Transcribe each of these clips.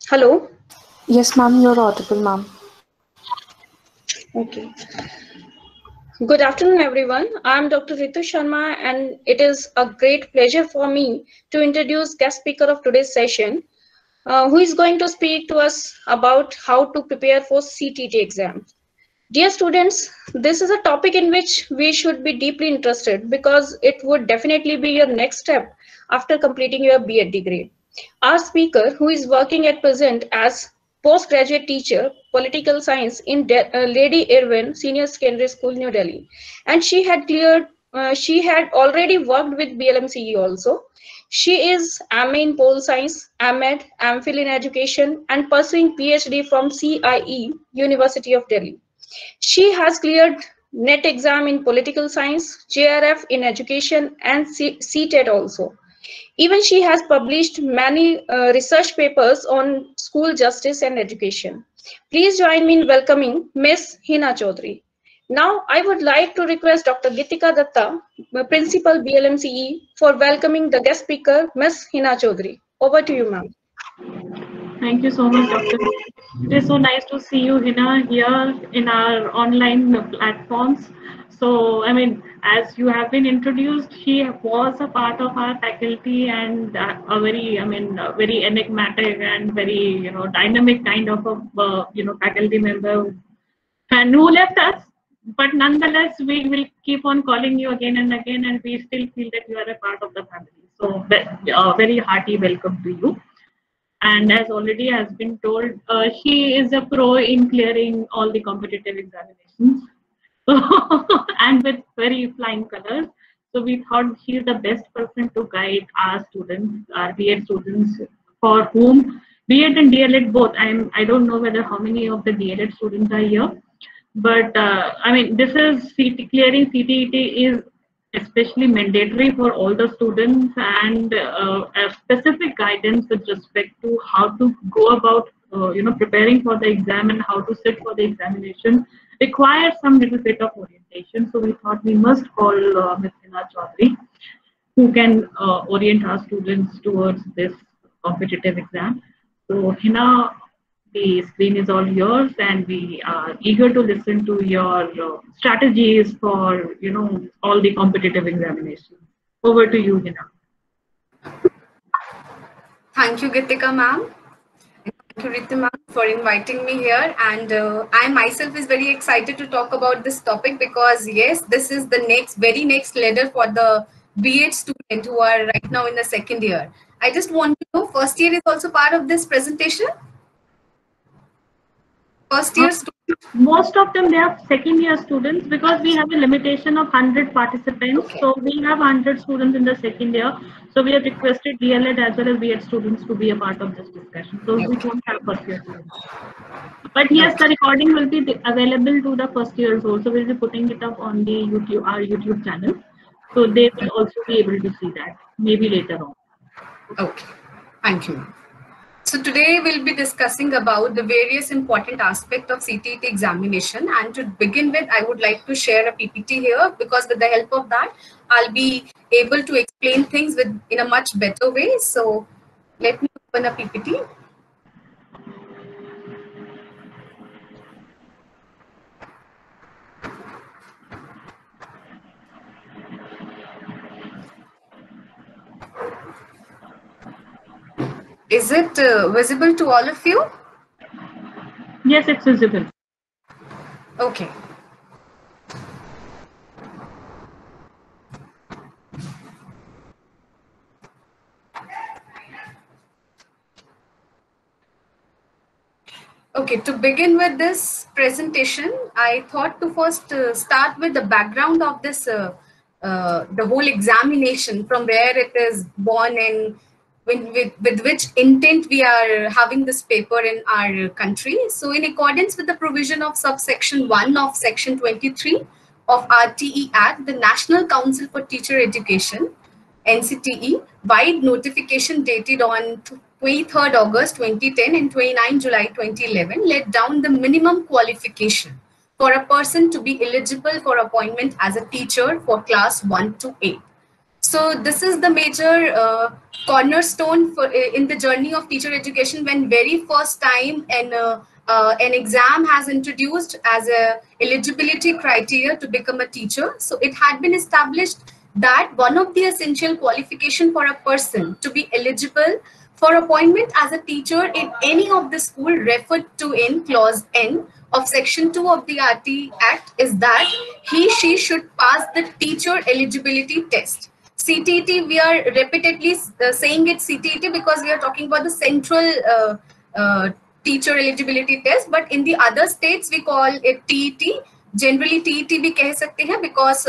Hello. Yes, ma'am, you're audible, ma'am. Okay. Good afternoon, everyone. I'm Dr. Ritu Sharma, and it is a great pleasure for me to introduce guest speaker of today's session, who is going to speak to us about how to prepare for CTT exam. Dear students, this is a topic in which we should be deeply interested because it would definitely be your next step after completing your B.Ed degree. Our speaker, who is working at present as postgraduate teacher, political science in Lady Irwin Senior Secondary School, New Delhi, and she had already worked with BLMCE also. She is MA in Pole Science, MEd, MPhil in Education, and pursuing PhD from CIE, University of Delhi. She has cleared NET exam in political science, JRF in education, and CTET also. Even she has published many research papers on school justice and education. Please join me in welcoming Ms. Hina Chaudhary. Now, I would like to request Dr. Gitika Datta, Principal BLMCE, for welcoming the guest speaker, Ms. Hina Chaudhary. Over to you, ma'am. Thank you so much, Doctor. It is so nice to see you, Hina, here in our online platforms. So, I mean, as you have been introduced, she was a part of our faculty and a very, very enigmatic and very, dynamic kind of a, faculty member, and who left us. But nonetheless, we will keep on calling you again and again, and we still feel that you are a part of the family. So, very hearty welcome to you. And as already has been told, she is a pro in clearing all the competitive examinations and with very flying colors. So we thought she is the best person to guide our students, our B.Ed students, for whom B.Ed and DLED both. I don't know whether how many of the DLED students are here, but I mean, this is clearing CTET is especially mandatory for all the students, and a specific guidance with respect to how to go about preparing for the exam and how to sit for the examination requires some little bit of orientation. So we thought we must call Ms. Hina Chaudhary, who can orient our students towards this competitive exam. So Hina, the screen is all yours, and we are eager to listen to your strategies for all the competitive examinations. Over to you, Hina. Thank you, Gitika ma'am. Thank you, Ritu ma'am, for inviting me here. And I myself is very excited to talk about this topic because yes, this is the very next ladder for the B.Ed student who are right now in the second year. I just want to know, first year is also part of this presentation? First year students? Most of them, they are second year students because we have a limitation of 100 participants. Okay. So we have 100 students in the second year. So we have requested DLED as well as B.Ed students to be a part of this discussion. So we don't have first year students. But yes, the recording will be available to the first years also. We'll be putting it up on the our YouTube channel. So they will also be able to see that maybe later on. Okay, thank you. So today we'll be discussing about the various important aspects of CTET examination. And to begin with, I would like to share a PPT here because with the help of that, I'll be able to explain things in a much better way. So let me open a PPT. Is it visible to all of you? Yes, it's visible. Okay. Okay, to begin with this presentation, I thought to first start with the background of this, the whole examination, from where it is born and with which intent we are having this paper in our country. So in accordance with the provision of subsection 1 of section 23 of RTE Act, the National Council for Teacher Education, NCTE, wide notification dated on 23rd August 2010 and 29 July 2011 laid down the minimum qualification for a person to be eligible for appointment as a teacher for class 1 to 8. So this is the major cornerstone for in the journey of teacher education, when very first time an exam has introduced as a eligibility criteria to become a teacher. So it had been established that one of the essential qualification for a person to be eligible for appointment as a teacher in any of the school referred to in clause N of section 2 of the RT Act is that she should pass the teacher eligibility test. CTET, we are repeatedly saying it CTET because we are talking about the central teacher eligibility test, but in the other states we call it TET. Generally TET भी कह सकते हैं because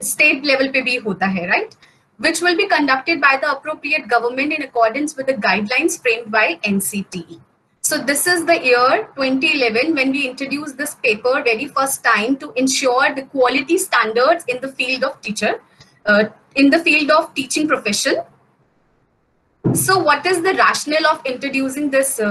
state level पे भी होता है, right? Which will be conducted by the appropriate government in accordance with the guidelines framed by NCTE. So this is the year 2011 when we introduced this paper very first time to ensure the quality standards in the field of teacher, in the field of teaching profession. So what is the rationale of introducing this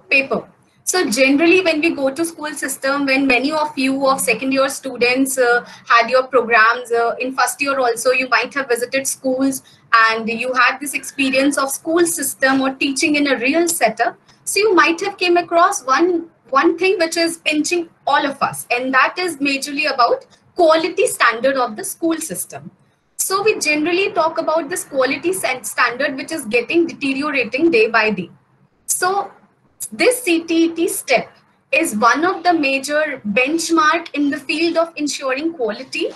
paper? So generally when we go to school system, when many of you of second year students had your programs in first year also, you might have visited schools and you had this experience of school system or teaching in a real setup. So you might have came across one thing which is pinching all of us, and that is majorly about quality standard of the school system. So we generally talk about this quality standard which is getting deteriorating day by day. So this CTET step is one of the major benchmark in the field of ensuring quality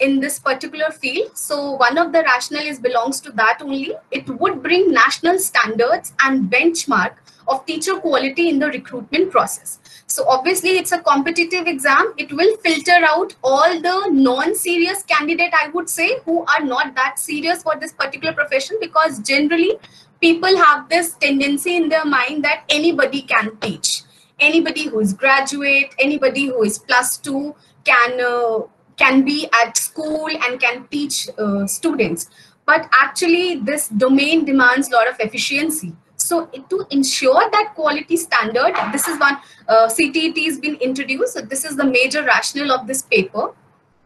in this particular field. So one of the rationale belongs to that only. It would bring national standards and benchmark of teacher quality in the recruitment process. So obviously it's a competitive exam. It will filter out all the non-serious candidate, I would say, who are not that serious for this particular profession, because generally people have this tendency in their mind that anybody can teach. Anybody who is graduate, anybody who is +2 can be at school and can teach students. But actually this domain demands a lot of efficiency. So to ensure that quality standard, this is one CTET has been introduced. So this is the major rationale of this paper.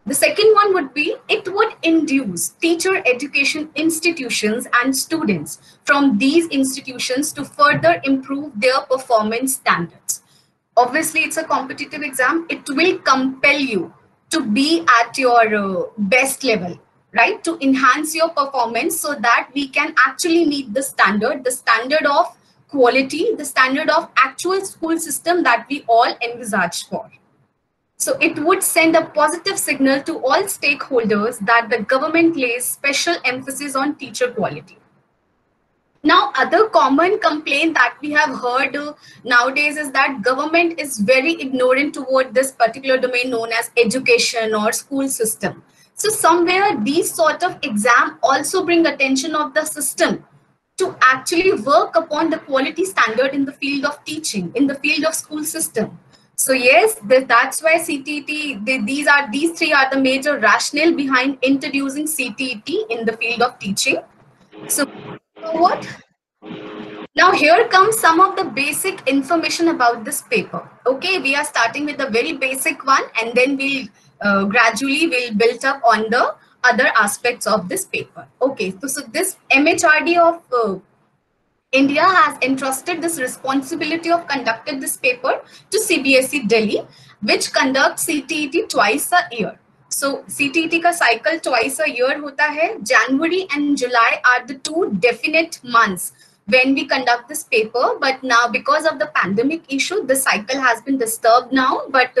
The second one would be, it would induce teacher education institutions and students from these institutions to further improve their performance standards. Obviously, it's a competitive exam. It will compel you to be at your best level, right? To enhance your performance so that we can actually meet the standard of quality, the standard of actual school system that we all envisage for. So it would send a positive signal to all stakeholders that the government lays special emphasis on teacher quality. Now, other common complaint that we have heard nowadays is that government is very ignorant toward this particular domain known as education or school system. So somewhere these sort of exam also bring attention of the system to actually work upon the quality standard in the field of teaching, in the field of school system. So yes, that's why CTET, these three are the major rationale behind introducing CTET in the field of teaching. So what? Now here comes some of the basic information about this paper. Okay, we are starting with the very basic one, and then we'll gradually we'll build up on the other aspects of this paper. Okay, so this MHRD of India has entrusted this responsibility of conducting this paper to CBSE Delhi, which conducts CTET twice a year. So CTET ka cycle twice a year hota hai. January and July are the two definite months when we conduct this paper, but now because of the pandemic issue, the cycle has been disturbed now. But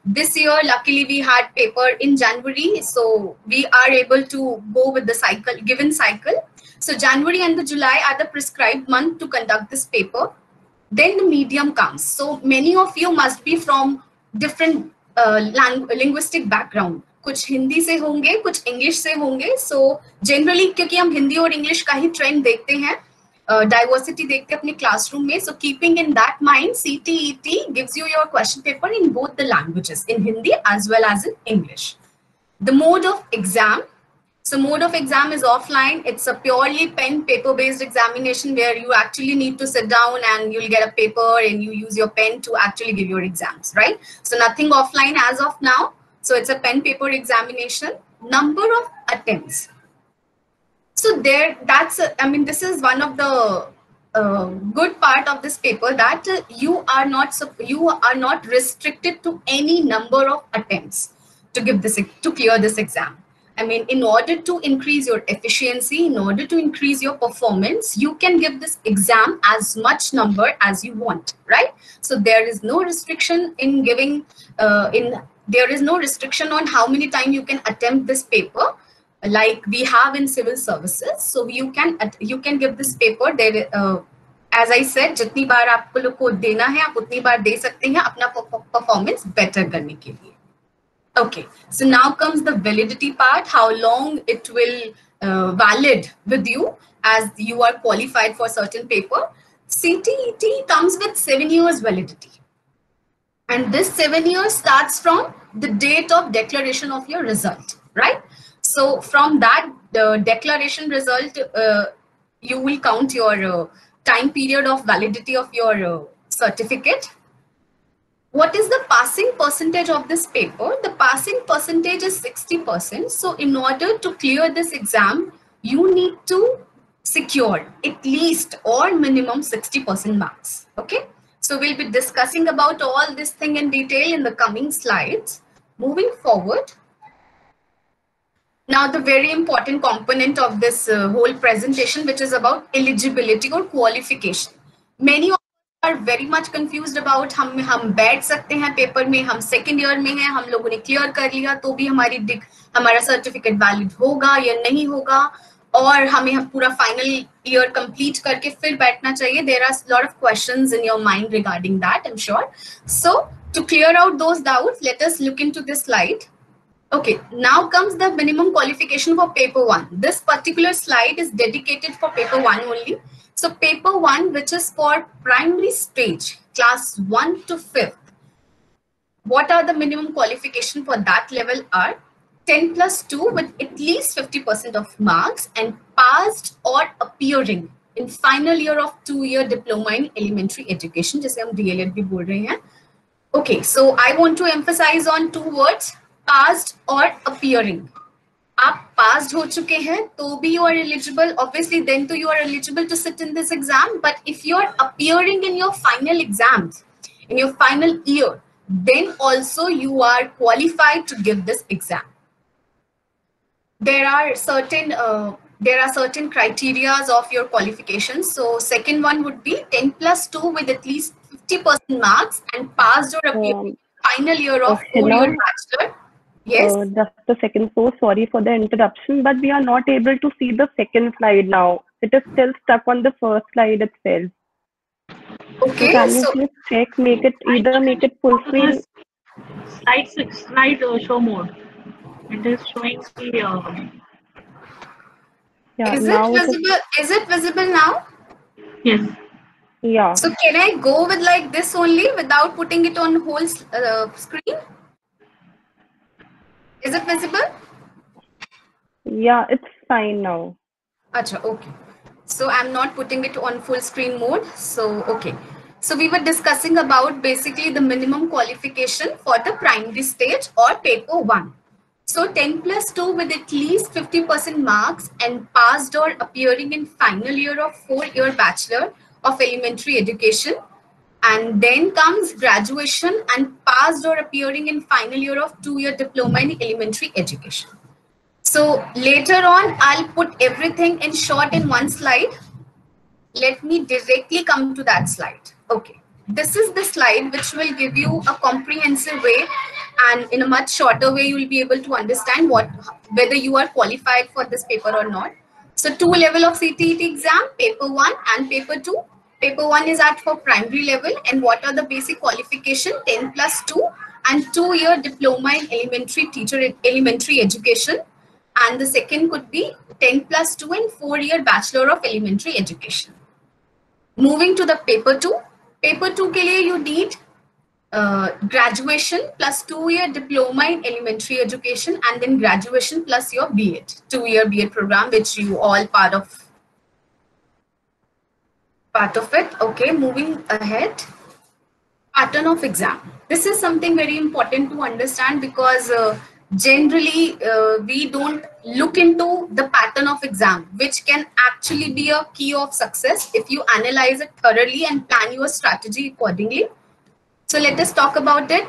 this year, luckily, we had paper in January, so we are able to go with the cycle, given cycle. So January and the July are the prescribed month to conduct this paper. Then the medium comes. So many of you must be from different linguistic background. कुछ हिंदी से होंगे, कुछ English से होंगे. So generally, क्योंकि हम हिंदी और English का ही ट्रेंड देखते हैं, diversity देखते हैं अपने classroom में. So keeping in that mind, CTET gives you your question paper in both the languages, in Hindi as well as in English. The mode of exam. So mode of exam is offline. It's a purely pen paper based examination where you actually need to sit down and you'll get a paper and you use your pen to actually give your exams, right? So nothing offline as of now. So it's a pen paper examination. Number of attempts. I mean, this is one of the good part of this paper, that you are not restricted to any number of attempts to clear this exam. I mean, in order to increase your efficiency, in order to increase your performance, you can give this exam as much number as you want, right? So there is no restriction in giving, there is no restriction on how many times you can attempt this paper, like we have in civil services. So you can give this paper there. As I said, जितनी बार आपको लोग को देना है, आप उतनी बार दे सकते हैं अपना performance better करने के लिए. Okay, so now comes the validity part, how long it will valid with you as you are qualified for certain paper. CTET comes with 7 years validity. And this 7 years starts from the date of declaration of your result, right? So from that declaration result, you will count your time period of validity of your certificate. What is the passing percentage of this paper? The passing percentage is 60%. So in order to clear this exam, you need to secure at least or minimum 60% marks. Okay. So we'll be discussing about all this thing in detail in the coming slides. Moving forward. Now the very important component of this whole presentation, which is about eligibility or qualification. Many of are very much confused about हम बैठ सकते हैं paper में, हम second year में हैं, हम लोगों ने क्लियर कर लिया तो भी हमारा सर्टिफिकेट वैलिड होगा या नहीं होगा, और हमें पूरा फाइनल ईयर कंप्लीट करके फिर बैठना चाहिए. There are lot of questions in your mind regarding that, I'm sure. So to clear out those doubts, let us look into this slide. Okay, now comes the minimum qualification for paper 1. This particular slide is dedicated for paper 1 only. So paper 1, which is for primary stage, class 1 to 5th. What are the minimum qualification for that level are 10 plus 2 with at least 50% of marks and passed or appearing in final year of 2-year diploma in elementary education, जिसे हम DLED भी बोल रहे हैं. Okay, so I want to emphasize on 2 words, passed or appearing. आप passed हो चुके हैं तो भी you are eligible, obviously then तो you are eligible to sit in this exam, but if you are appearing in your final exams, in your final year, then also you are qualified to give this exam. There are certain criteria of your qualifications. So second one would be 10 plus 2 with at least 50% marks and passed or appearing final year of 4-year bachelor. Yes. Just a second. So sorry for the interruption, but we are not able to see the second slide now. It is still stuck on the first slide itself. Okay. So can you please check, make it full screen? Slide 6, slide show mode. It is showing the. Yeah. Is now it visible? Is it visible now? Yes. Yeah. So can I go with like this only without putting it on whole screen? Is it visible? Yeah, it's fine now. Acha, okay. So I'm not putting it on full screen mode. So, okay. So we were discussing about basically the minimum qualification for the primary stage or paper 1. So 10 plus 2 with at least 50% marks and passed or appearing in final year of 4-year bachelor of elementary education. And then comes graduation and passed or appearing in final year of 2-year diploma in elementary education. So later on, I'll put everything in short in one slide. Let me directly come to that slide. Okay. This is the slide which will give you a comprehensive way, and in a much shorter way, you will be able to understand whether you are qualified for this paper or not. So 2 level of CTET exam, paper 1 and paper 2. Paper 1 is at for primary level, and what are the basic qualification? 10 plus 2 and 2-year diploma in elementary education. And the second could be 10 plus 2 and 4-year bachelor of elementary education. Moving to the paper 2. Paper 2 ke liye you need graduation plus 2-year diploma in elementary education, and then graduation plus your B.Ed, 2-year B.Ed program, which you all part of it. Okay, moving ahead. Pattern of exam. This is something very important to understand, because generally we don't look into the pattern of exam, which can actually be a key of success if you analyze it thoroughly and plan your strategy accordingly. So let us talk about it.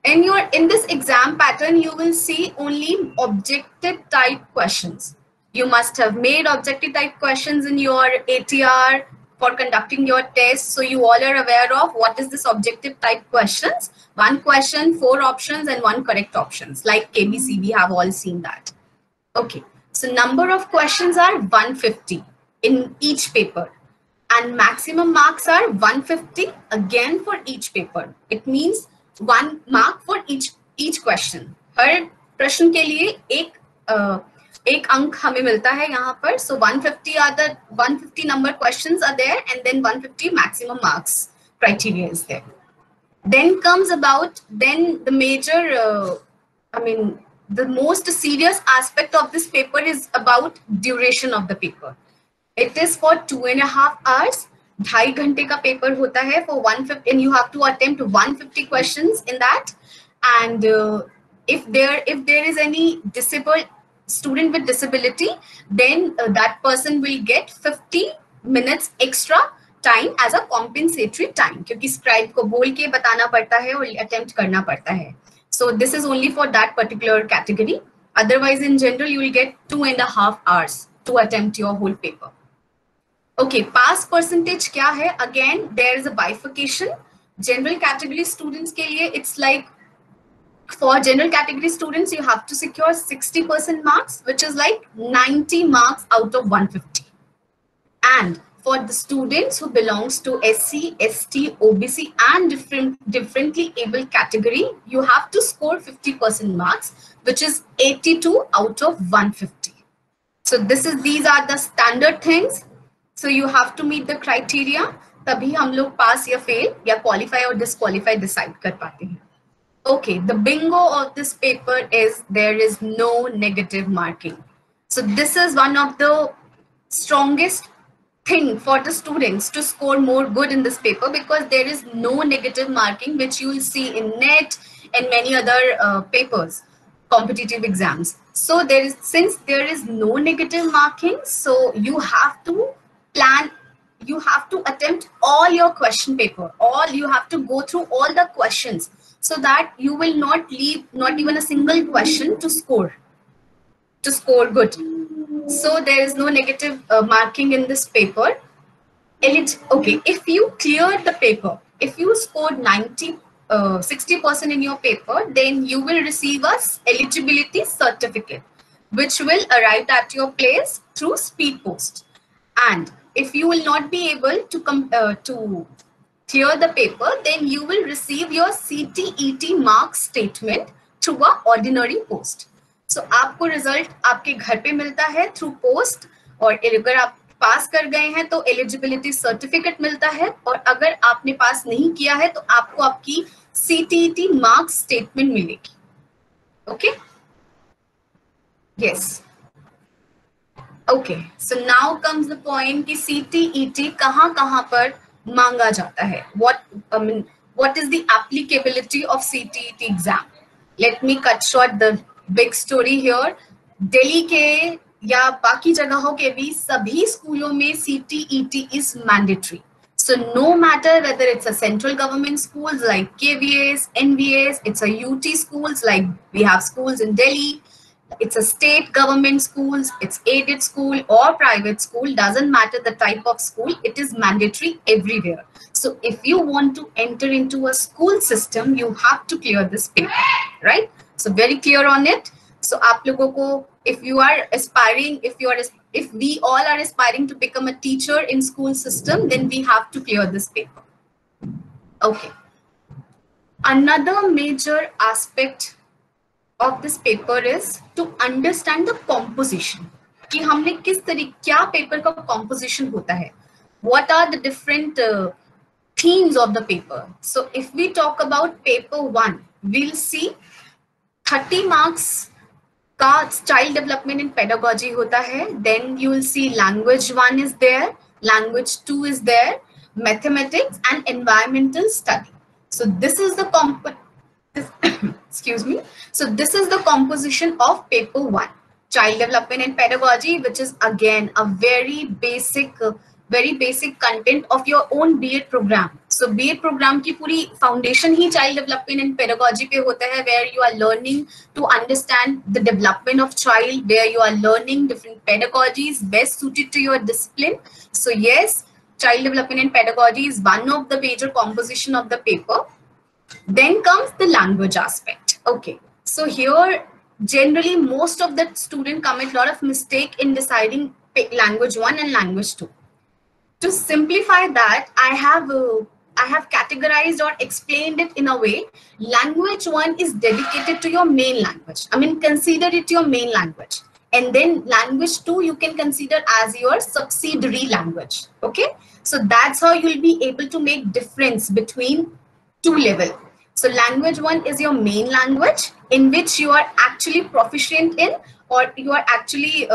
In this exam pattern, you will see only objective type questions. You must have made objective type questions in your ATR for conducting your test. So you all are aware of what is this objective type questions. One question, 4 options and 1 correct options. Like KBC, we have all seen that. Okay, so number of questions are 150 in each paper. And maximum marks are 150 again for each paper. It means 1 mark for each question. हर प्रश्न के लिए एक अंक हमें मिलता है यहाँ पर. So 150 number questions are there, and then 150 maximum marks criteria is there. Then comes about the major, the most serious aspect of this paper is about duration of the paper. It is for 2.5 hours. 2.5 घंटे का paper होता है for 150, and you have to attempt 150 questions in that. And if there is any disabled student with disability, then that person will get 50 minutes extra time as a compensatory time, क्योंकि scribe को बोल के बताना पड़ता है और attempt करना पड़ता है. So this is only for that particular category. Otherwise, in general, you will get 2.5 hours to attempt your whole paper. Okay, pass percentage क्या है? Again, there is a bifurcation. General category students के लिए, it's like, for general category students, you have to secure 60% marks, which is like 90 marks out of 150. And for the students who belongs to SC, ST, OBC and differently able category, you have to score 50% marks, which is 82 out of 150. So these are the standard things. So you have to meet the criteria. तभी हम लोग pass या fail या qualify or disqualify decide कर पाते हैं. Okay, the bingo of this paper is there is no negative marking. So this is one of the strongest thing for the students to score more good in this paper, because there is no negative marking, which you will see in NET and many other papers, competitive exams. So since there is no negative marking, so you have to plan, you have to attempt all your question paper, you have to go through all the questions, so that you will not leave not even a single question to score good. So there is no negative marking in this paper. Okay, if you cleared the paper, if you scored 60% in your paper, then you will receive a eligibility certificate, which will arrive at your place through speed post. And if you will not be able to clear the paper, then you will receive your CTET mark statement through a ordinary post. So आपको result आपके घर पे मिलता है through post, और अगर आप पास कर गए हैं तो eligibility certificate मिलता है, और अगर आपने पास नहीं किया है तो आपको आपकी CTET mark statement मिलेगी. Okay? Yes. Okay. So now comes the point कि CTET कहाँ पर मांगा जाता है. What is the applicability of CTET exam? Let me cut short the big story here. Delhi के या बाकी जगहों के भी सभी स्कूलों में CTET is mandatory. So no matter whether it's a central government schools like KVS, NVS, it's a UT schools like we have schools in Delhi, it's a state government schools, it's aided school or private school, doesn't matter the type of school, it is mandatory everywhere. So if you want to enter into a school system, you have to clear this paper, right? So very clear on it. So aap logo ko, if you are aspiring, if we all are aspiring to become a teacher in school system, then we have to clear this paper. Okay. Another major aspect of this paper is to understand the composition. कि हमने किस तरीके क्या paper का composition होता है. What are the different themes of the paper? So if we talk about paper 1, we'll see 30 marks का child development and pedagogy होता है. Then you will see language 1 is there, language 2 is there, mathematics and environmental study. So this is the excuse me. So this is the composition of paper 1, child development and pedagogy, which is again a very basic content of your own B.Ed program. So B.Ed program की पूरी foundation he child development and pedagogy पे होता है, where you are learning to understand the development of child, where you are learning different pedagogies best suited to your discipline. So yes, child development and pedagogy is one of the major composition of the paper. Then comes the language aspect. Okay, so here generally most of the students commit a lot of mistake in deciding language 1 and language 2. To simplify that, I have categorized or explained it in a way. Language 1 is dedicated to your main language. I mean, consider it your main language. And then language 2 you can consider as your subsidiary language. Okay, so that's how you'll be able to make difference between two levels. So language 1 is your main language in which you are actually proficient in, or you are actually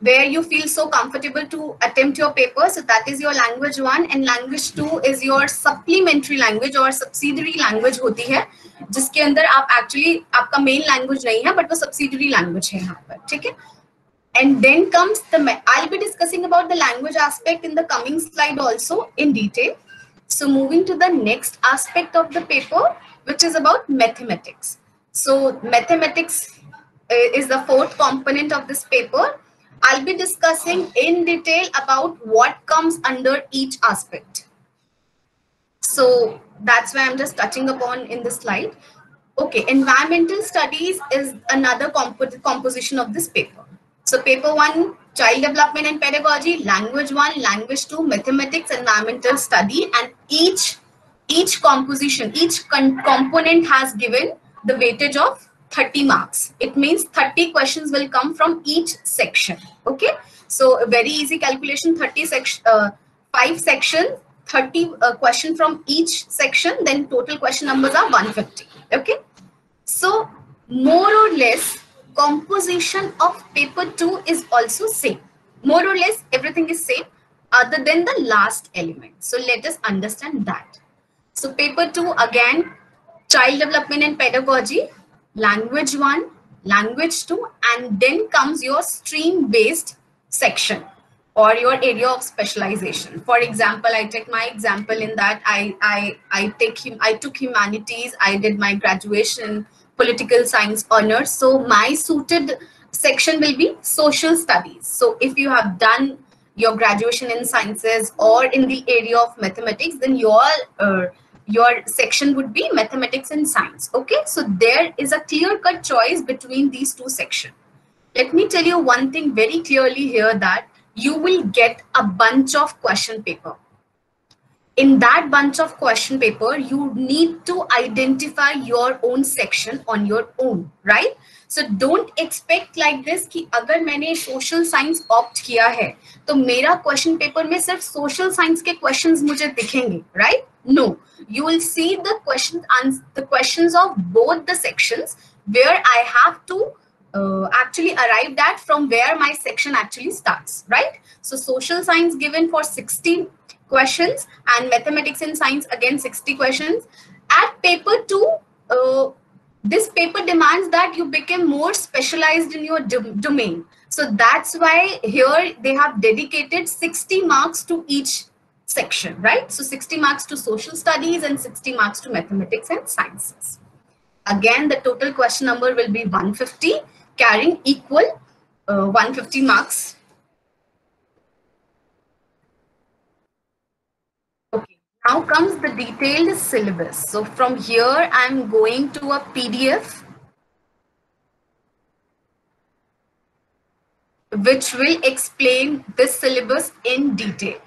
where you feel so comfortable to attempt your paper. So that is your language 1, and language 2 is your supplementary language or subsidiary language होती है, जिसके अंदर आप actually आपका main language नहीं है, but वो subsidiary language है यहाँ पर, ठीक है? And then comes I'll be discussing about the language aspect in the coming slide also in detail. So moving to the next aspect of the paper, which is about mathematics. So mathematics is the fourth component of this paper. I'll be discussing in detail about what comes under each aspect. So that's why I'm just touching upon in this slide. Okay, environmental studies is another composition of this paper. So paper 1, child development and pedagogy, language 1, language 2, mathematics, environmental study, and each composition, each component has given the weightage of 30 marks. It means 30 questions will come from each section. Okay, so a very easy calculation, 5 sections, 30 question from each section, then total question numbers are 150. Okay, so more or less composition of paper 2 is also same. More or less everything is same other than the last element. So let us understand that. So paper 2 again, child development and pedagogy, language 1, language 2, and then comes your stream based section or your area of specialization. For example, I take my example in that I took humanities, I did my graduation political science honors. So my suited section will be social studies. So if you have done your graduation in sciences or in the area of mathematics, then your section would be mathematics and science. Okay, so there is a clear-cut choice between these two sections. Let me tell you one thing very clearly here, that you will get a bunch of question paper. In that bunch of question paper, you need to identify your own section on your own, right? So don't expect like this कि अगर मैंने social science opt किया है तो मेरा question paper में सिर्फ social science के questions मुझे दिखेंगे, right? No, you will see the questions of both the sections where I have to actually arrive at from where my section actually starts, right? So social science given for 60 questions and mathematics and science again 60 questions. At paper 2, this paper demands that you become more specialized in your domain. So that's why here they have dedicated 60 marks to each section, right? So 60 marks to social studies and 60 marks to mathematics and sciences. Again, the total question number will be 150, carrying equal 150 marks. Okay, now comes the detailed syllabus. So from here, I'm going to a PDF which will explain this syllabus in detail.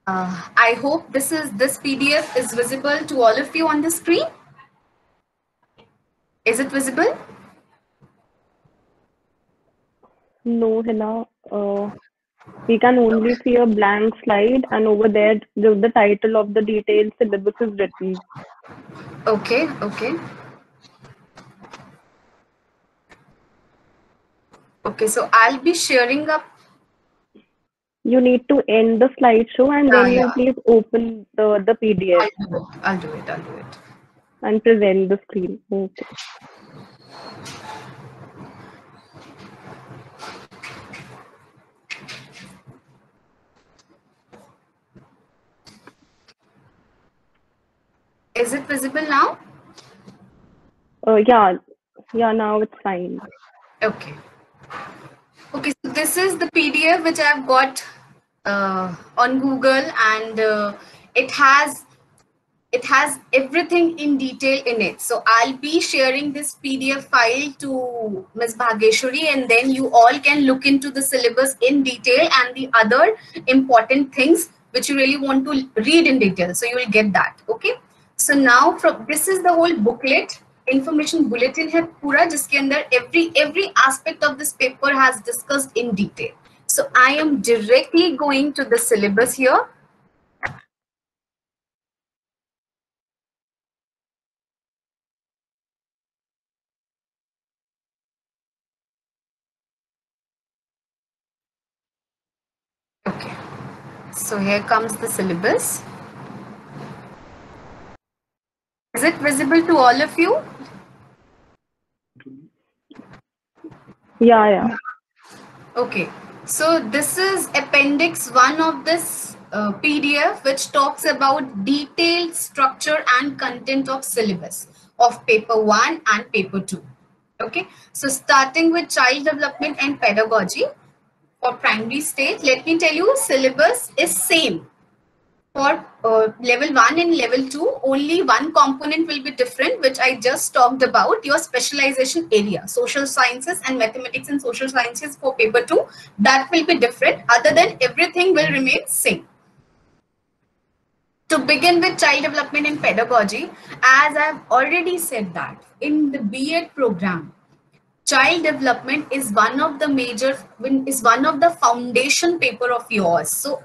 I hope this PDF is visible to all of you on the screen. Is it visible? No, Hina. We can only see a blank slide, and over there, the title of the detailed syllabus is written. Okay, okay. Okay, so I'll be sharing up. You need to end the slideshow and then you please open the PDF. I'll do it. and present the screen. Okay. Is it visible now? Yeah, now it's fine. Okay. Okay, so this is the PDF which I've got on Google, and it has everything in detail in it. So I'll be sharing this PDF file to Ms. Bhageshwari, and then you all can look into the syllabus in detail and the other important things which you really want to read in detail. So you will get that. Okay. So now this is the whole booklet. Information bulletin है पूरा, जिसके अंदर every aspect of this paper has discussed in detail. So I am directly going to the syllabus here. Okay, so here comes the syllabus. Is it visible to all of you? Yeah. Okay, so this is appendix 1 of this PDF, which talks about detailed structure and content of syllabus of paper 1 and paper 2. Okay, so starting with child development and pedagogy for primary stage, let me tell you, syllabus is same. For level 1 and level 2, only one component will be different, which I just talked about, your specialization area, social sciences and mathematics and social sciences for paper 2, that will be different. Other than everything will remain same. To begin with child development and pedagogy, as I've already said that in the B.Ed program, child development is one of the foundation paper of yours. So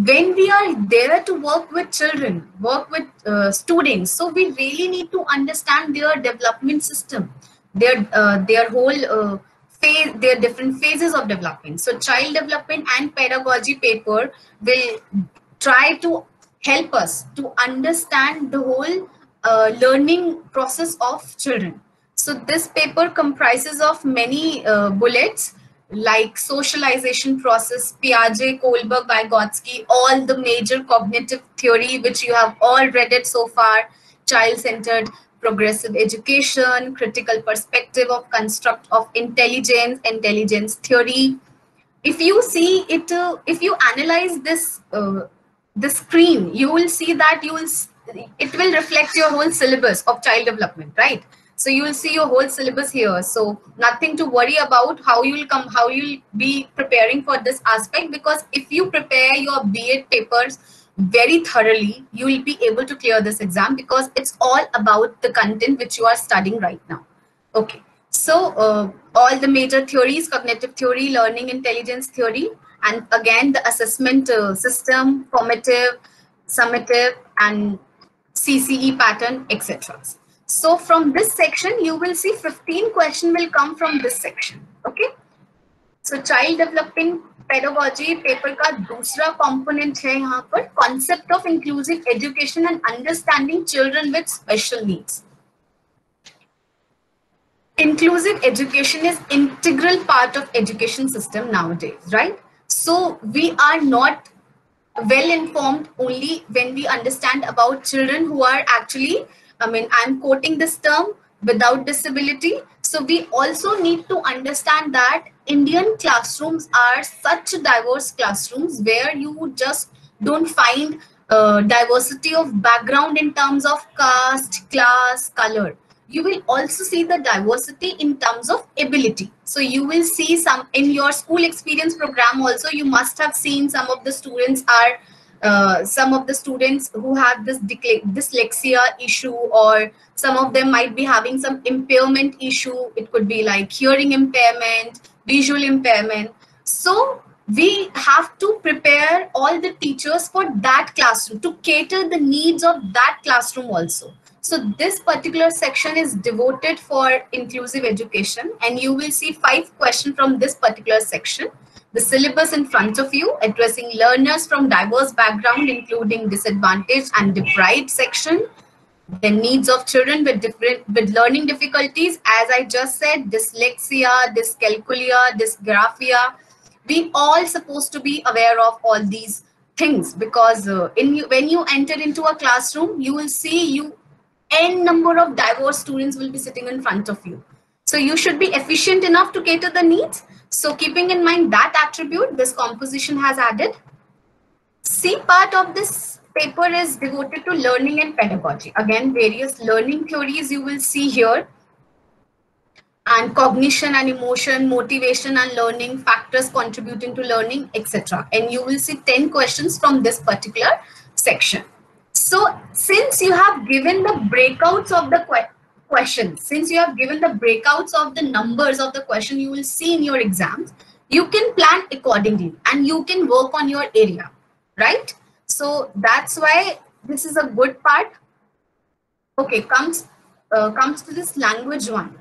when we are there to work with children, work with students, so we really need to understand their development system, their whole phase, their different phases of development. So child development and pedagogy paper will try to help us to understand the whole learning process of children. So this paper comprises of many bullets like socialization process, Piaget, Kohlberg, Vygotsky, all the major cognitive theory which you have all read it so far, child-centered progressive education, critical perspective of construct of intelligence, intelligence theory. If you see it, if you analyze this the screen, you will see that it will reflect your whole syllabus of child development, right? So you will see your whole syllabus here. So nothing to worry about how you'll be preparing for this aspect, because if you prepare your B.Ed papers very thoroughly, you will be able to clear this exam, because it's all about the content which you are studying right now. Okay. So all the major theories, cognitive theory, learning intelligence theory, and again the assessment system, formative, summative, and CCE pattern, etc. So from this section, you will see 15 questions will come from this section. Okay. So child developing pedagogy paper का दूसरा component है यहाँ पर concept of inclusive education and understanding children with special needs. Inclusive education is integral part of education system nowadays, right? So we are not well informed only when we understand about children who are actually, I'm quoting this term, without disability. So we also need to understand that Indian classrooms are such diverse classrooms where you just don't find diversity of background in terms of caste, class, color. You will also see the diversity in terms of ability. So you will see some in your school experience program also, you must have seen some of the students who have this dyslexia issue, or some of them might be having some impairment issue. It could be like hearing impairment, visual impairment. So we have to prepare all the teachers for that classroom to cater the needs of that classroom also. So this particular section is devoted for inclusive education, and you will see 5 questions from this particular section. The syllabus in front of you, addressing learners from diverse background, including disadvantaged and deprived section. The needs of children with learning difficulties, as I just said, dyslexia, dyscalculia, dysgraphia. We all supposed to be aware of all these things, because when you enter into a classroom, you will see n number of diverse students will be sitting in front of you. So you should be efficient enough to cater the needs. So keeping in mind that attribute, this composition has added. C part of this paper is devoted to learning and pedagogy. Again, various learning theories you will see here, and cognition and emotion, motivation and learning, factors contributing to learning, etc. And you will see 10 questions from this particular section. So since you have given the breakouts of the questions, since you have given the breakouts of the numbers of the question you will see in your exams, you can plan accordingly and you can work on your area, right? So that's why this is a good part. Okay, comes to this language one.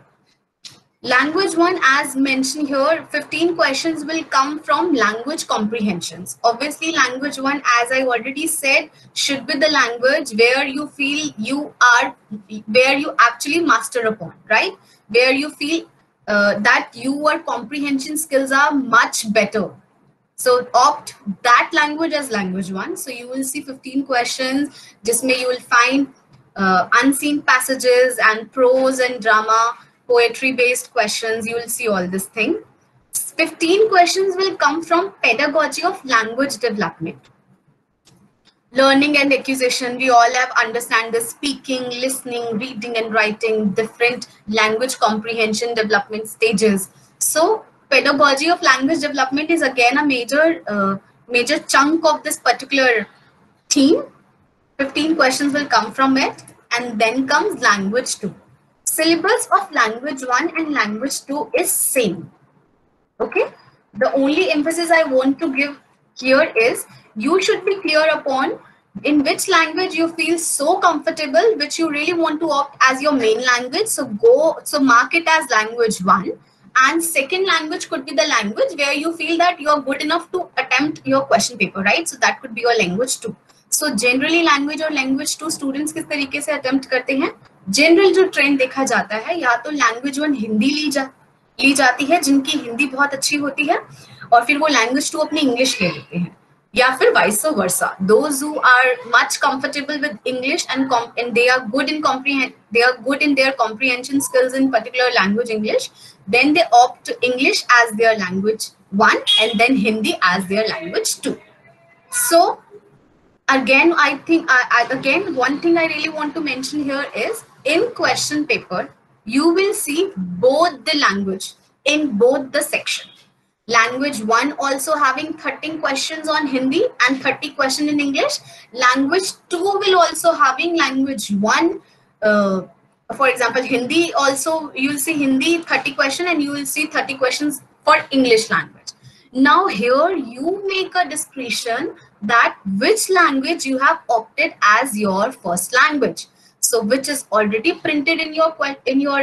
Language one, as mentioned here, 15 questions will come from language comprehensions. Obviously, language one, as I already said, should be the language where you feel where you actually master upon, right? Where you feel that your comprehension skills are much better. So opt that language as language one. So you will see 15 questions. Jisme you will find unseen passages and prose and drama, poetry based questions. You will see all this thing. 15 questions will come from pedagogy of language development. Learning and acquisition, we all have understand the speaking, listening, reading and writing, different language comprehension development stages. So pedagogy of language development is again a major chunk of this particular theme. 15 questions will come from it, and then comes language 2. Syllabus of language 1 and language 2 is same. Okay, the only emphasis I want to give here is you should be clear upon in which language you feel so comfortable, which you really want to opt as your main language. So mark it as language 1. And second language could be the language where you feel that you are good enough to attempt your question paper, right? So that could be your language 2. So generally language और language 2 students किस तरीके से attempt करते हैं? General जो trend देखा जाता है, या तो language 1 हिंदी ली जाती है जिनकी हिंदी बहुत अच्छी होती है, और फिर वो language 2 अपनी English ले लेते हैं, या फिर vice versa. Those who are much comfortable with English and they are good in their comprehension skills in particular language English, then they opt English as their language 1 and then Hindi as their language 2. So again, I think again one thing I really want to mention here is in question paper you will see both the language in both the section. Language 1 also having 13 questions on Hindi and 30 questions in English. Language 2 will also having language 1, for example, Hindi also, you will see Hindi 30 questions and you will see 30 questions for English language. Now here you make a discretion that which language you have opted as your first language. So which is already printed in your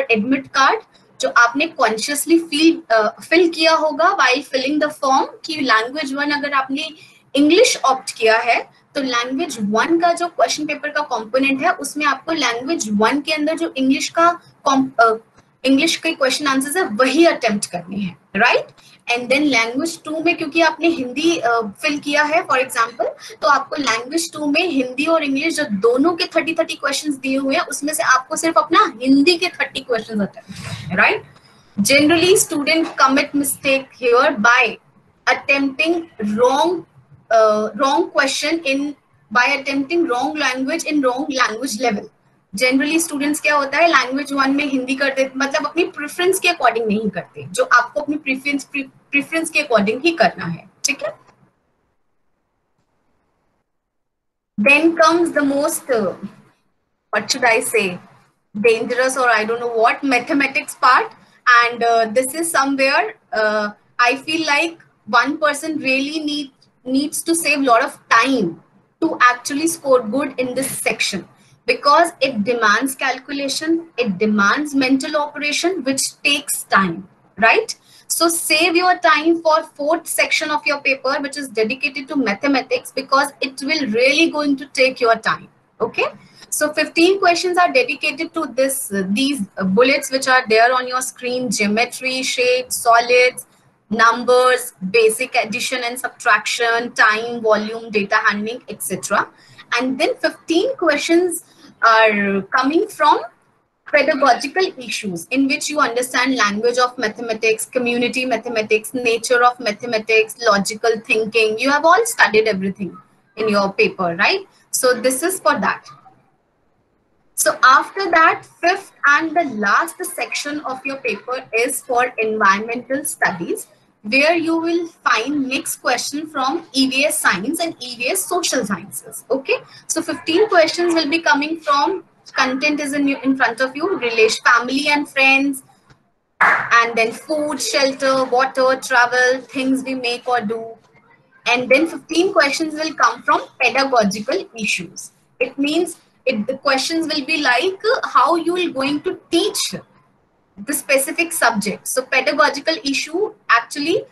admit card, जो आपने consciously fill किया होगा while filling the form कि language 1 अगर आपने English opt किया है तो language 1 का जो question paper का component है उसमें आपको language 1 के अंदर जो English के question answers है वही attempt करने हैं, right? And then language 2 में क्योंकि आपने हिंदी fill किया है for example, तो आपको language 2 में हिंदी और English जो दोनों के 30 questions दिए हुए हैं उसमें से आपको सिर्फ अपना हिंदी के 30 questions attempt, right? Generally students commit mistake here by attempting wrong question by attempting wrong language in wrong language level. Generally students क्या होता है लैंग्वेज 1 में हिंदी कर देते, मतलब अपनी प्रेफरेंस के अकॉर्डिंग नहीं करते, जो आपको अपनी प्रेफरेंस के अकॉर्डिंग ही करना है, ठीक है? Then comes the most what should I say, dangerous or I don't know what, mathematics part, and this is somewhere I feel like one person really needs to save a lot of time to actually score good in this section, because it demands calculation, it demands mental operation, which takes time, right? So save your time for 4th section of your paper, which is dedicated to mathematics, because it will really going to take your time, okay? So 15 questions are dedicated to these bullets which are there on your screen: geometry, shapes, solids, numbers, basic addition and subtraction, time, volume, data handling, etc. And then 15 questions are coming from pedagogical issues, in which you understand language of mathematics, community mathematics, nature of mathematics, logical thinking. You have all studied everything in your paper, right? So this is for that. So after that, fifth and the last section of your paper is for environmental studies, where you will find mixed question from EVS science and EVS social sciences. Okay, so 15 questions will be coming from, content is in front of you, relation, family and friends, and then food, shelter, water, travel, things we make or do. And then 15 questions will come from pedagogical issues. It means the questions will be like how you are going to teach the specific subject. So pedagogical issue actually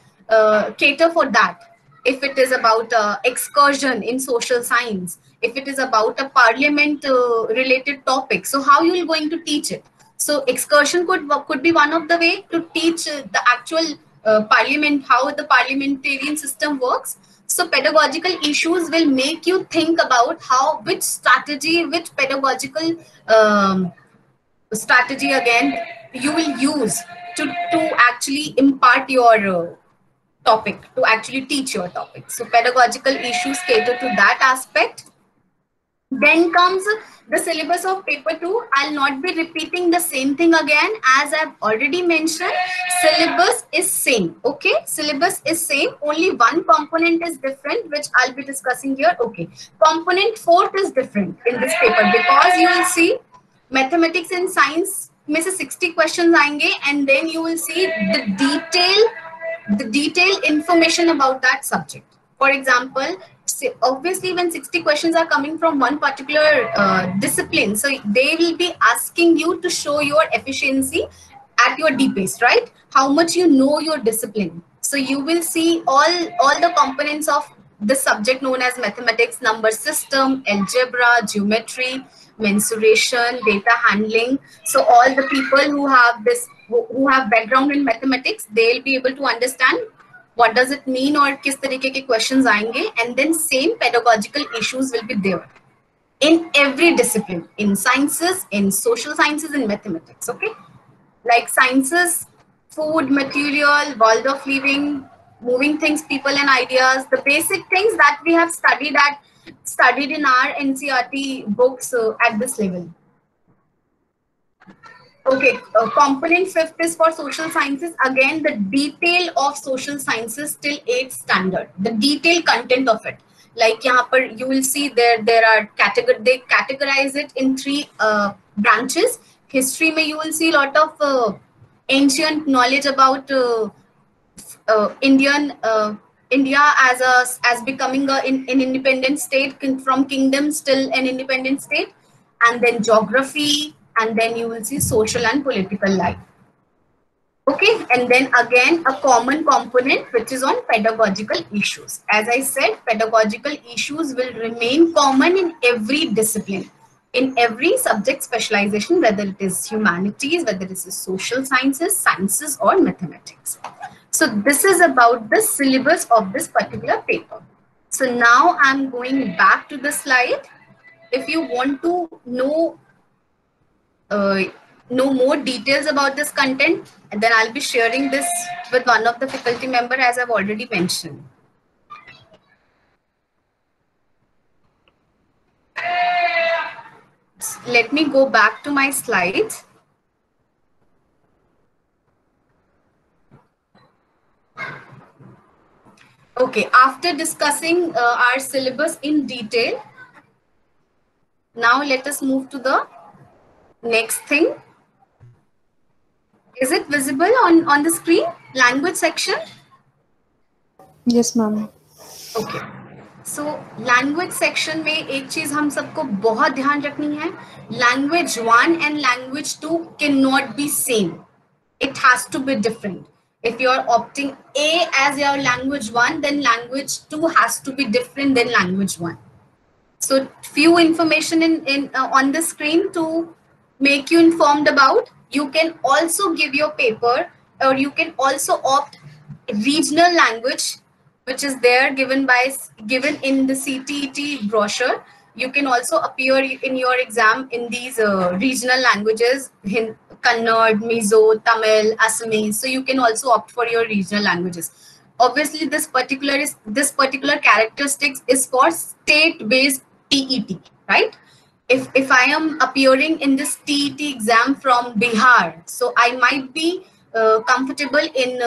cater for that. If it is about excursion in social science, if it is about a parliament related topic, so how you are going to teach it? So excursion could be one of the way to teach the actual parliament, how the parliamentarian system works. So pedagogical issues will make you think about which strategy, which pedagogical strategy again you will use to actually impart your topic, to actually teach your topic. So pedagogical issues cater to that aspect. Then comes the syllabus of paper 2. I'll not be repeating the same thing again, as I've already mentioned. Syllabus is same. Okay, syllabus is same. Only one component is different, which I'll be discussing here. Okay, component 4 is different in this paper, because you will see mathematics and science में से 60 questions आएंगे, and then you will see the detailed information about that subject. For example, obviously when 60 questions are coming from one particular discipline, so they will be asking you to show your efficiency at your DPACE, right? How much you know your discipline. So you will see all the components of the subject known as mathematics: number system, algebra, geometry, mensuration, data handling. So all the people who have background in mathematics, they'll be able to understand what does it mean or किस तरीके के questions आएंगे, and then same pedagogical issues will be there in every discipline, in sciences, in social sciences, in mathematics. Okay, like sciences, food, material, world of living, moving things, people and ideas, the basic things that we have studied in our NCERT books at this level. Okay, component 5th is for social sciences. Again, the detail of social sciences till 8th standard, the detailed content of it. Like यहाँ पर you will see there are they categorize it in 3 branches. History में you will see a lot of ancient knowledge about India as becoming an independent state, from kingdom still an independent state, and then geography, and then you will see social and political life. Okay, and then again a common component which is on pedagogical issues. As I said, pedagogical issues will remain common in every discipline, in every subject specialization, whether it is humanities, whether it is social sciences, or mathematics. So this is about the syllabus of this particular paper. So now I'm going back to the slide. If you want to know more details about this content, and then I'll be sharing this with one of the faculty member, as I've already mentioned. Let me go back to my slides. Okay, after discussing our syllabus in detail, now let us move to the next thing. Is it visible on the screen? Language section? Yes, ma'am. Okay. So language section में एक चीज हम सबको बहुत ध्यान रखनी है. Language 1 and language 2 cannot be same. It has to be different. If you are opting A as your language 1, then language 2 has to be different than language 1. So few information in on the screen to make you informed about. You can also give your paper, or you can also opt regional language, which is there given in the CTET brochure. You can also appear in your exam in these regional languages, Kannada, Mizo, Tamil, Assamese. So you can also opt for your regional languages. Obviously, this particular characteristics is for state-based TET, right? If I am appearing in this TET exam from Bihar, so I might be comfortable in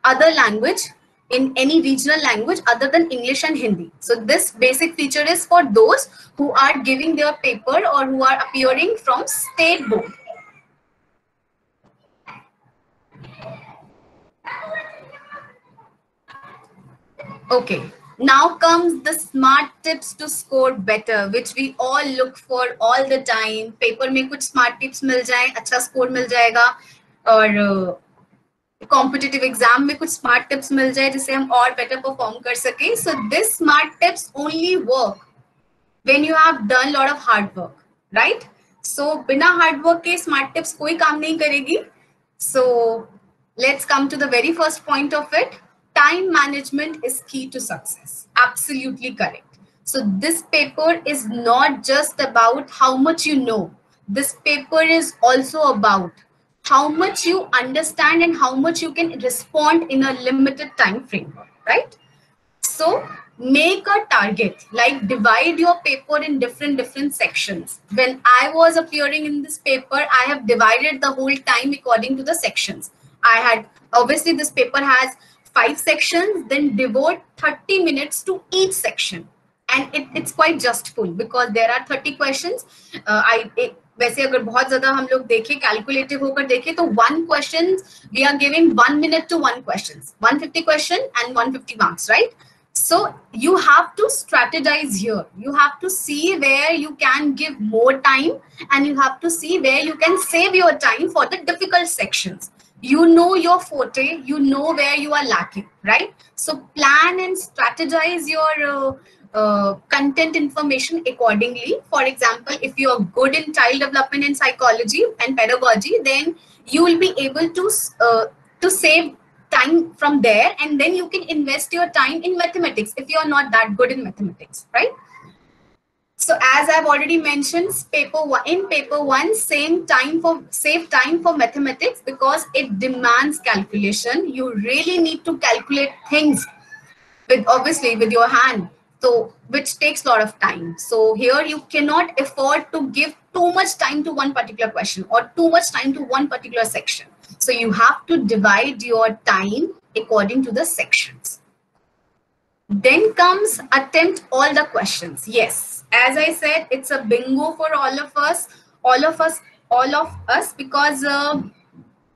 other language, in any regional language other than English and Hindi. So this basic feature is for those who are giving their paper or who are appearing from state board. Okay, now comes the smart tips to score better, which we all look for all the time. Paper में कुछ smart tips मिल जाए, अच्छा score मिल जाएगा, और competitive exam में कुछ smart tips मिल जाए जिससे हम और better perform कर सकें. So this smart tips only work when you have done lot of hard work, right? So बिना hard work के smart tips कोई काम नहीं करेगी. So let's come to the very first point of it. Time management is key to success. Absolutely correct. So this paper is not just about how much you know. This paper is also about how much you understand and how much you can respond in a limited time frame, right? So make a target, like divide your paper in different sections. When I was appearing in this paper, I have divided the whole time according to the sections. I had, obviously this paper has 5 sections, then devote 30 minutes to each section. And it's quite justful because there are 30 questions. वैसे अगर बहुत ज़्यादा हम लोग देखें, calculative होकर देखें, तो 1 question we are giving 1 minute to 1 question, 150 question and 150 marks, right? So you have to strategize here. You have to see where you can give more time, and you have to see where you can save your time for the difficult sections. You know your forte, you know where you are lacking, right? So plan and strategize your content information accordingly. For example, if you are good in child development and psychology and pedagogy, then you will be able to save time from there, and then you can invest your time in mathematics if you are not that good in mathematics, right? So as I've already mentioned, in paper one, save time for mathematics because it demands calculation. You really need to calculate things obviously with your hand, so which takes a lot of time. So here you cannot afford to give too much time to one particular question or too much time to one particular section. So you have to divide your time according to the sections. Then comes attempt all the questions. Yes, as I said, it's a bingo for all of us, because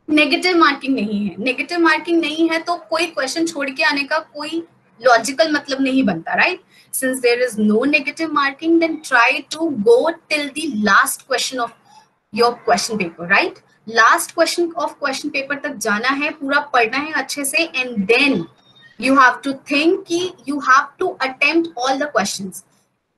negative marking नहीं है. Negative marking नहीं है तो कोई question छोड़ के आने का कोई logical मतलब नहीं बनता, right? Since there is no negative marking, then try to go till the last question of your question paper, right? Last question of question paper तक जाना है, पूरा पढ़ना है अच्छे से, and then you have to think कि you have to attempt all the questions.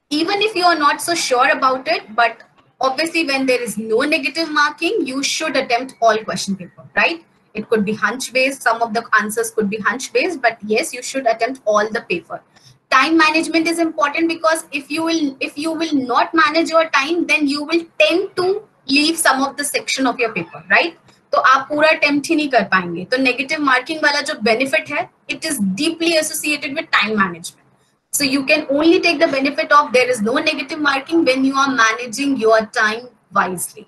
Even if you are not so sure about it, but obviously when there is no negative marking, you should attempt all question paper, right? It could be hunch based, some of the answers could be hunch based, but yes, you should attempt all the paper. Time management is important because if you will not manage your time, then you will tend to leave some of the section of your paper, right? तो आप पूरा attempt ही नहीं कर पाएंगे. तो negative marking वाला जो benefit है, it is deeply associated with time management. So you can only take the benefit of there is no negative marking when you are managing your time wisely.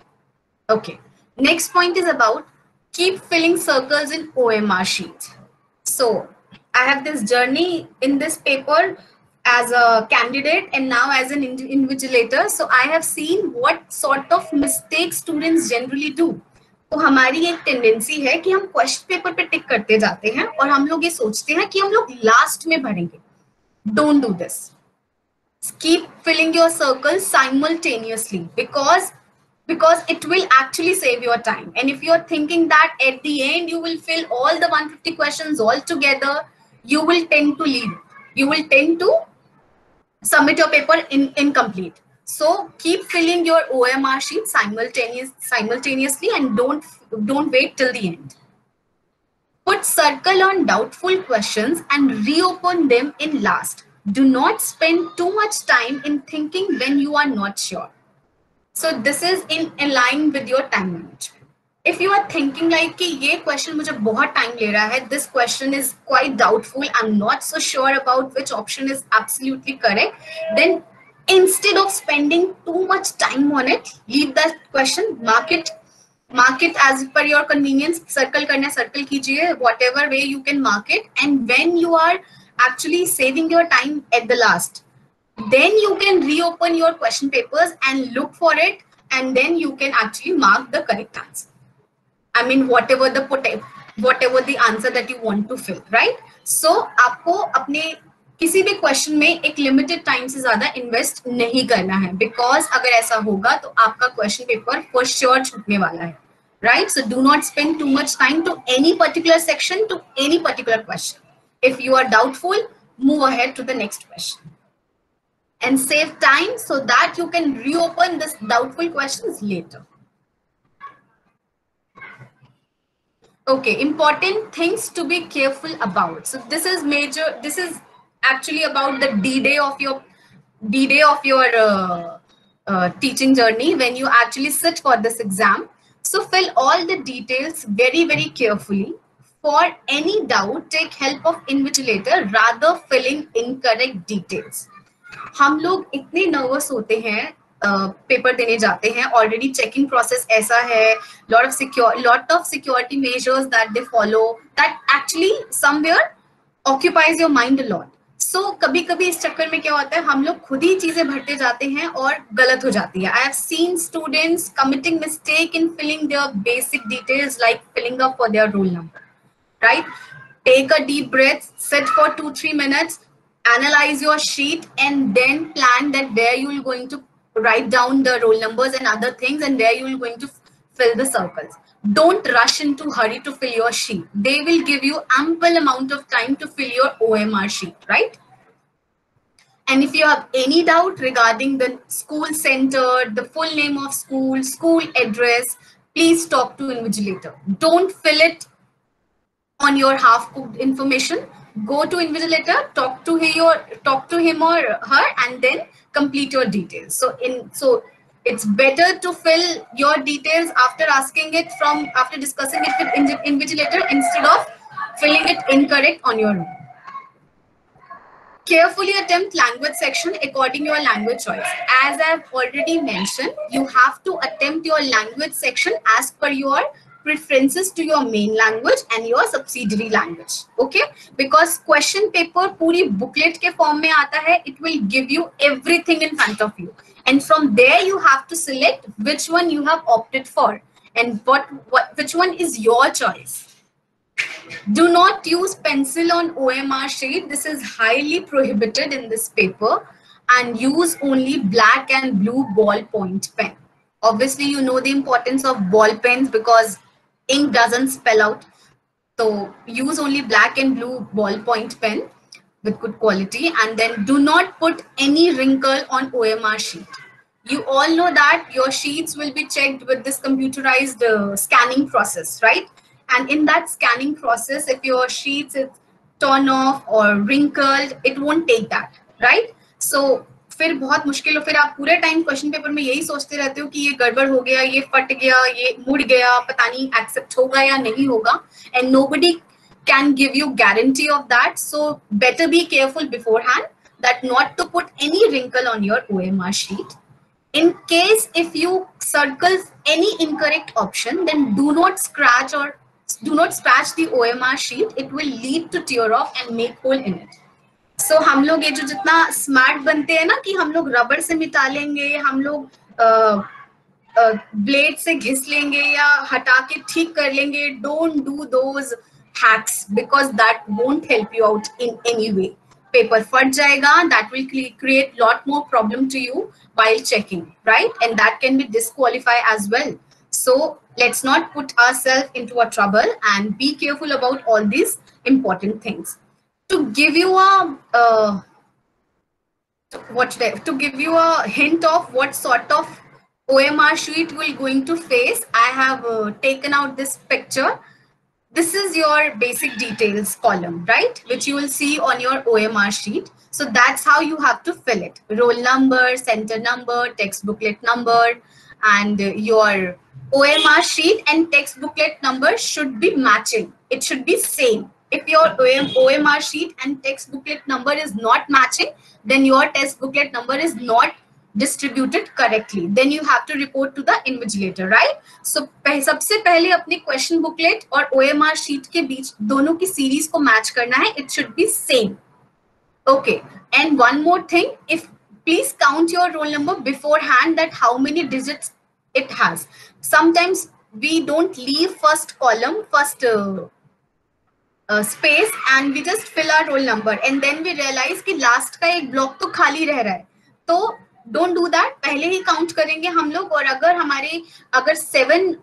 Okay. Next point is about keep filling circles in OMR sheet. So I have this journey in this paper as a candidate and now as an invigilator. So I have seen what sort of mistakes students generally do. तो हमारी एक tendency है कि हम question paper पे टिक करते जाते हैं और हम लोग ये सोचते हैं कि हम लोग लास्ट में भरेंगे. Don't do this. Keep filling your circles simultaneously because it will actually save your time. And if you're thinking that at the end you will fill all the 150 questions all together, you will tend to leave. You will tend to submit your paper incomplete. So keep filling your OMR sheet simultaneously and don't wait till the end. Put circle on doubtful questions and reopen them in last. Do not spend too much time in thinking when you are not sure. So this is in line with your time management. If you are thinking like कि ये question मुझे बहुत time ले रहा है, this question is quite doubtful, I'm not so sure about which option is absolutely correct, then instead of spending too much time on it, leave that question, mark it as per your convenience, circle करना circle कीजिए, whatever way you can mark it, and when you are actually saving your time at the last, then you can reopen your question papers and look for it, and then you can actually mark the correct answer. I mean, whatever the answer that you want to fill, right? So आपको अपने किसी भी question में एक limited time से ज्यादा invest नहीं करना है, बिकॉज अगर ऐसा होगा तो आपका क्वेश्चन पेपर फॉर श्योर छूटने वाला है, right? So do not spend too much time to any particular section, to any particular question. If you are doubtful, move ahead to the next question and save time so that you can reopen this doubtful questions later. Okay, important things to be careful about. So this is major. This is actually about the D-Day of your teaching journey when you actually sit for this exam. So fill all the details very, very carefully. For any doubt, take help of invigilator rather filling incorrect details. हम लोग इतने nervous होते हैं paper देने जाते हैं, already checking process ऐसा है, lot of security measures that they follow that actually somewhere occupies your mind a lot. So कभी कभी इस चक्कर में क्या होता है, हम लोग खुद ही चीजें भरते जाते हैं और गलत हो जाती है. I have seen students committing mistake in filling their basic details like filling up for their roll number, right? Take a deep breath, sit for 2-3 minutes, analyze your sheet, and then plan that where you are going to write down the roll numbers and other things, and where you are going to fill the circles. Don't rush into hurry to fill your sheet. They will give you ample amount of time to fill your OMR sheet, right? And if you have any doubt regarding the school center, the full name of school, school address, please talk to invigilator. Don't fill it on your half-cooked information. Go to invigilator, talk to him or her, and then complete your details. So it's better to fill your details after discussing it with invigilator instead of filling it incorrect on your own. Carefully attempt language section according to your language choice. As I've already mentioned, you have to attempt your language section as per your preferences to your main language and your subsidiary language. Okay, because question paper पूरी booklet के form में आता है. It will give you everything in front of you, and from there you have to select which one you have opted for and which one is your choice. Do not use pencil on OMR sheet. This is highly prohibited in this paper, and use only black and blue ballpoint pen. Obviously, you know the importance of ball pens because ink doesn't spell out. So use only black and blue ballpoint pen with good quality, and then do not put any wrinkle on OMR sheet. You all know that your sheets will be checked with this computerized scanning process, right? And in that scanning process, if your sheets is torn off or wrinkled, it won't take that, right? So फिर बहुत मुश्किल हो, फिर आप पूरे time question paper में यही सोचते रहते हो कि ये गड़बड़ हो गया, ये फट गया, ये मुड़ गया, पता नहीं एक्सेप्ट होगा या नहीं होगा, and nobody can give you guarantee of that. So better be careful beforehand that not to put any wrinkle on your OMR sheet. In case if you circle any incorrect option, then do not scratch the OMR sheet. It will lead to tear off and make hole in it. So हम लोग ये जो जितना smart बनते हैं ना कि हम लोग रबड़ से मिटा लेंगे, हम लोग ब्लेड से घिस लेंगे या हटा के ठीक कर लेंगे, don't do those hacks because that won't help you out in any way. Paper फट जाएगा, that will create lot more problem to you while checking, right? And that can be disqualify as well. So let's not put ourselves into a trouble and be careful about all these important things. To give you a to give you a hint of what sort of OMR sheet we're going to face, I have taken out this picture. This is your basic details column, right? Which you will see on your OMR sheet. So that's how you have to fill it. Roll number, center number, text booklet number, and your OMR sheet and text booklet number should be matching. It should be same. If your OMR sheet and text booklet number is not matching, then your text booklet number is not distributed correctly. Then you have to report to the invigilator, right? So सबसे पहले अपने question booklet और OMR sheet के बीच दोनों की series को match करना है. It should be same. Okay. And one more thing, if please count your roll number beforehand, that how many digits it has. Sometimes we don't leave first column, first space, and we just fill our roll number, and then we realize कि last का एक block तो खाली रह रहा है. तो don't do that. पहले ही count करेंगे हम लोग, और अगर 7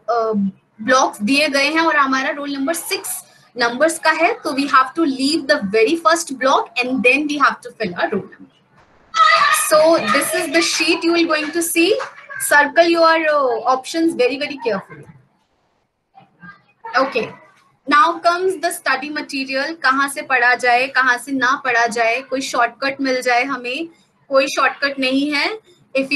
blocks दिए गए हैं और हमारा roll number 6 numbers का है, तो we have to leave the very first block and then we have to fill our roll number. So this is the sheet you will going to see. Circle your options very, very carefully. Okay. Now comes the study material. कहाँ से पढ़ा जाए, कहाँ से ना पढ़ा जाए, कोई shortcut मिल जाए हमें, कोई shortcut नहीं है. If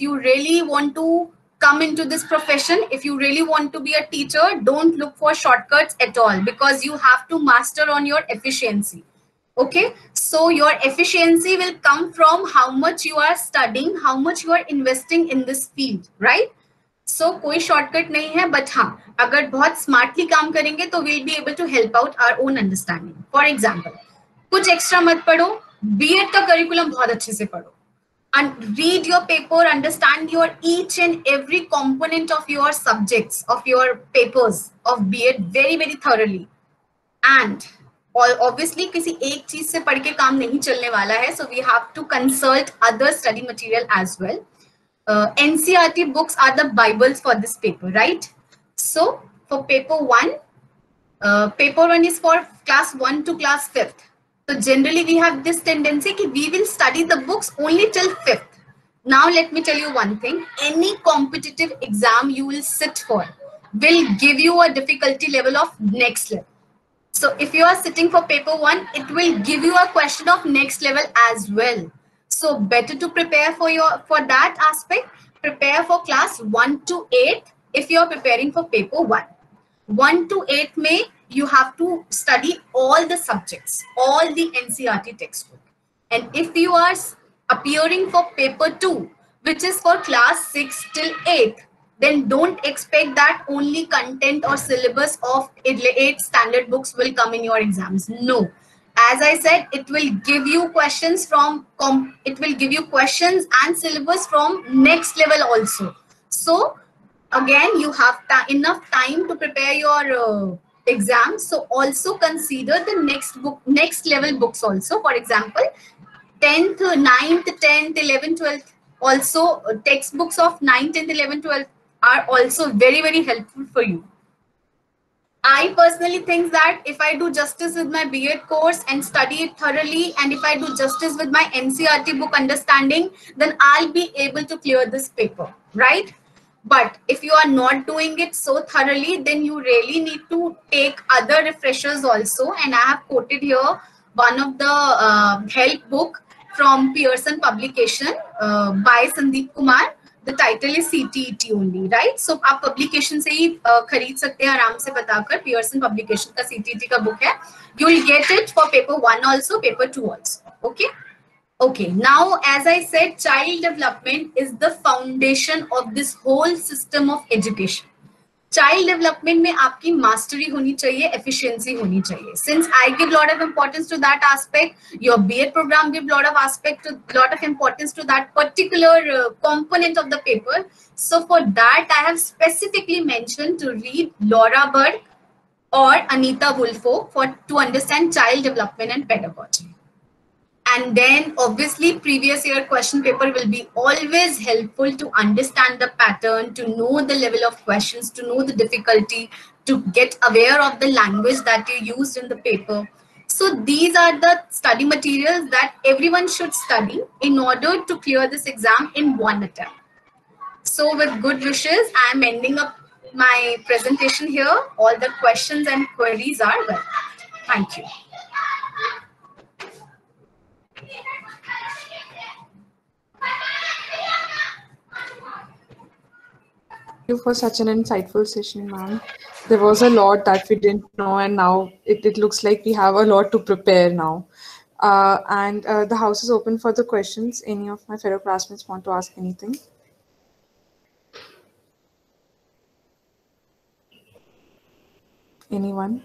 you really want to come into this profession, if you really want to be a teacher, don't look for shortcuts at all, because you have to master on your efficiency. Okay, so your efficiency will come from how much you are studying, how much you are investing in this field, right? So कोई shortcut नहीं है, but हाँ, अगर बहुत smartly काम करेंगे तो we'll be able to help out our own understanding. For example, कुछ extra मत पढ़ो, B.Ed का curriculum बहुत अच्छे से पढ़ो, and read your paper, understand your each and every component of your subjects, of your papers of B.Ed very, very thoroughly. And obviously किसी एक चीज से पढ़ के काम नहीं चलने वाला है, so we have to consult other study material as well. NCERT books are the Bibles for this paper, right? So for paper 1 is for class 1 to class 5th. So generally we have this tendency that we will study the books only till 5th. Now let me tell you one thing. Any competitive exam you will sit for will give you a difficulty level of next level. So if you are sitting for paper 1, it will give you a question of next level as well. So better to prepare for that aspect. Prepare for class 1 to 8 if you are preparing for paper 1. 1 to 8 May, you have to study all the subjects, all the NCERT textbook. And if you are appearing for paper 2, which is for class 6 till 8, then don't expect that only content or syllabus of 8 standard books will come in your exams. No. As I said, it will give you questions and syllabus from next level also. So again, you have enough time to prepare your exams. So also consider the next level books also. For example, 10th, 9th, 10th, 11th, 12th. Also textbooks of 9th, 10th, 11th, 12th are also very, very helpful for you. I personally think that if I do justice with my B.Ed course and study it thoroughly, and if I do justice with my NCERT book understanding, then I'll be able to clear this paper, right? But if you are not doing it so thoroughly, then you really need to take other refreshers also. And I have quoted here one of the help book from Pearson publication by Sandeep Kumar. The title is CTET only, right? So आप publication से ही खरीद सकते हैं आराम से बताकर. Pearson publication का CTET का book है. You will get it for paper 1 also, paper 2 also. Okay. Okay. Now, as I said, child development is the foundation of this whole system of education. Child development में आपकी mastery होनी चाहिए, efficiency होनी चाहिए. Since I give lot of importance to that aspect, your B.Ed program give lot of importance to that particular component of the paper. So for that, I have specifically mentioned to read Laura Berg or Anita Woolfolk to understand child development and pedagogy. And then obviously previous year question paper will be always helpful to understand the pattern, to know the level of questions, to know the difficulty, to get aware of the language that you used in the paper. So these are the study materials that everyone should study in order to clear this exam in one attempt. So with good wishes, I am ending up my presentation here. All the questions and queries are welcome. Thank you. Thank you for such an insightful session, ma'am. There was a lot that we didn't know, and now it looks like we have a lot to prepare now. The house is open for the questions. Any of my fellow classmates want to ask anything? Anyone?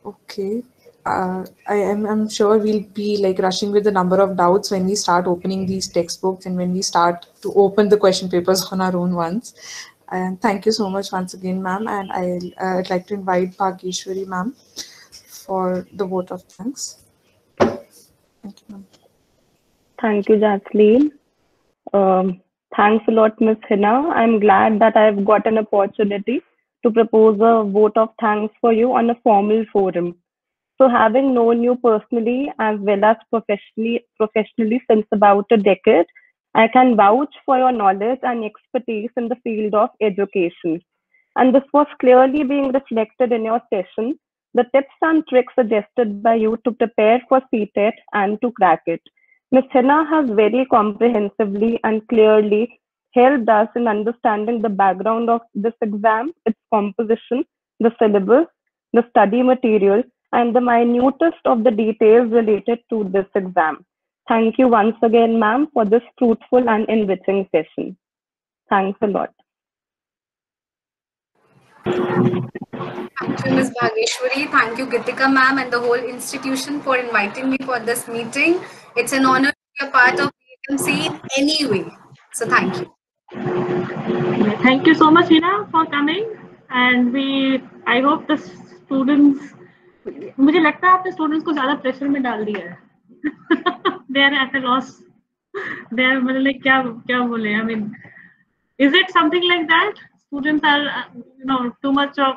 Okay. I'm sure we'll be like rushing with the number of doubts when we start opening these textbooks and when we start to open the question papers on our own ones. And thank you so much once again, ma'am. And I'd like to invite Bhageshwari, ma'am, for the vote of thanks. Thank you, ma'am. Thank you, Jasleen. Thanks a lot, Ms. Hina. I'm glad that I've got an opportunity to propose a vote of thanks for you on a formal forum. So having known you personally as well as professionally since about a decade, I can vouch for your knowledge and expertise in the field of education. And this was clearly being reflected in your session, the tips and tricks suggested by you to prepare for CTET and to crack it. Ms. Hina has very comprehensively and clearly helped us in understanding the background of this exam, its composition, the syllabus, the study material, and the minutest of the details related to this exam. Thank you once again, ma'am, for this fruitful and enriching session. Thanks a lot. Thank you, Ms. Bhageshwari. Thank you, Gitika ma'am, and the whole institution for inviting me for this meeting. It's an honor to be a part of VMC in any way. So thank you. Thank you so much, Hina, for coming. And I hope the students, मुझे लगता है आपने students को ज़्यादा pressure में डाल दिया है. They are at a loss. They are मतलब like क्या बोले? I mean, is it something like that? Students are, too much of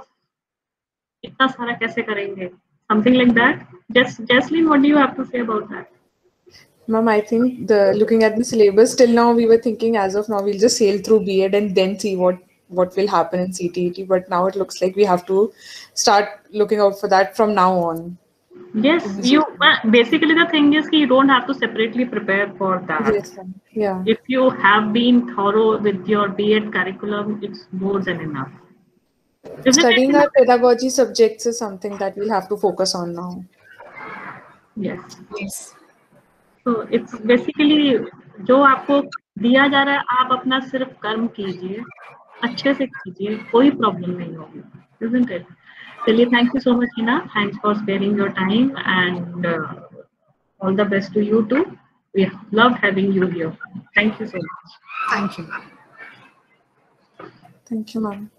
इतना सारा कैसे करेंगे? Something like that. Jasleen, what do you have to say about that? Ma'am, I think looking at the syllabus, till now we were thinking as of now we'll just sail through B.Ed and then see what will happen in CTET. But now it looks like we have to start looking out for that from now on. Yes, basically the thing is you don't have to separately prepare for that. Yes, yeah. If you have been thorough with your B.Ed curriculum, it's more than enough. Studying our pedagogy subjects is something that we'll have to focus on now. Yes. Yes. So it's basically जो आपको दिया जा रहा है आप अपना सिर्फ कर्म कीजिए अच्छे से कीजिए कोई प्रॉब्लम नहीं होगी isn't it? चलिए thank you so much Hina, thanks for sparing your time and all the best to you too. We love having you here. Thank you so much. Thank you, ma'am. Thank you, ma'am.